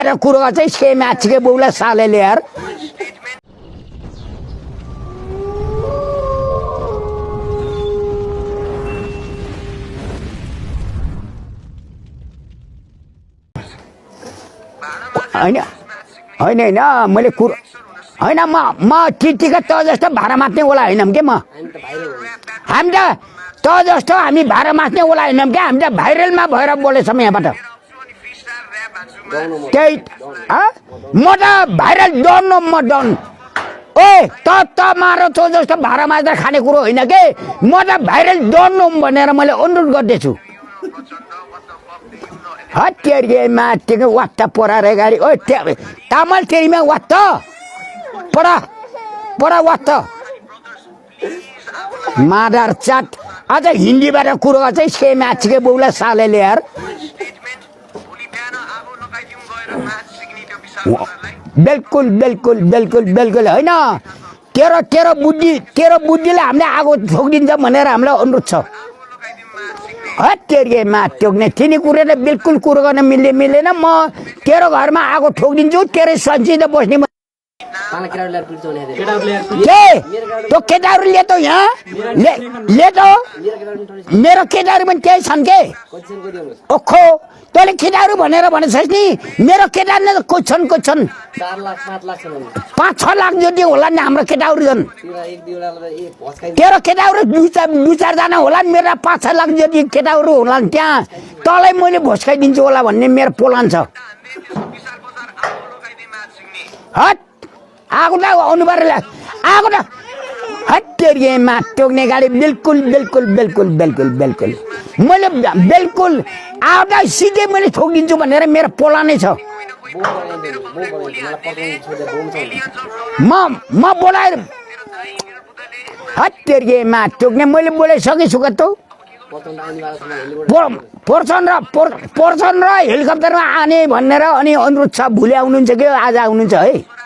कुरो चाहिँ छे म्याचके बौला सालेले यार हैन हैन हैन मैले कुरो हैन म टिका त जस्तो भाडा मात्ने ओला हैनम के म हामी त जस्तो हामी भाडा मात्ने ओला हैनम के हामी त भाइरलमा भएर बोलेछौँ यहाँबाट त्यही म त भाइरल डन म डन ओए त मारो त जस्तो भाडा मात्र खाने कुरो होइन के म त भाइरल डन भनेर मैले अनुरोध गर्दैछु हत्तेरीमा त्यो वात्ता पोरारे गाडी ओ तामल तेरीमा वात्ता परा वात्ता मादार चाट अझ हिन्दीबाट कुरो चाहिँ छे म्याचके बौला सालेले यार बिल्कुल बिल्कुल बिल्कुल बिल्कुल होइन तेरो बुद्धिले हामीले आगो ठोकिदिन्छ भनेर हामीलाई अनुरोध छ हत्तेरीमा टोक्ने तिनी कुरोले बिल्कुल कुरो गर्न मिलेन म तेरो घरमा आगो ठोकिदिन्छु तेरै सन्चिँदै बस्ने त्यो केटाहरू ले त यहाँ ले त मेरो केटाहरू पनि त्यही छन् के ओखो तैँले केटाहरू भनेर भनेछस् नि मेरो केटाहरू कोच्छन् 5-6 लाख जति होला नि हाम्रो केटाहरू छन् तेरो केटाहरू 2-4 जना होला नि मेरो 5-6 लाख जति केटाहरू होला नि त्यहाँ तँलाई मैले भोस्काइदिन्छु होला भन्ने मेरो प्लान छ हट आगो त आउनुपर्यो आगो त हत्तेरीमा टोक्ने गाडी बिल्कुल बिल्कुल बिल्कुल बिल्कुल बिल्कुल मैले बिल्कुल आउँदा सिधै मैले ठोकिदिन्छु भनेर मेरो प्लानै छ म बोलाएर हत्तेरीमा टोक्ने मैले बोलाइसकेछु त पर्छन् र हेलिकप्टरमा आने भनेर अनि अनुरोध छ भोलि आउनुहुन्छ कि आज आउनुहुन्छ है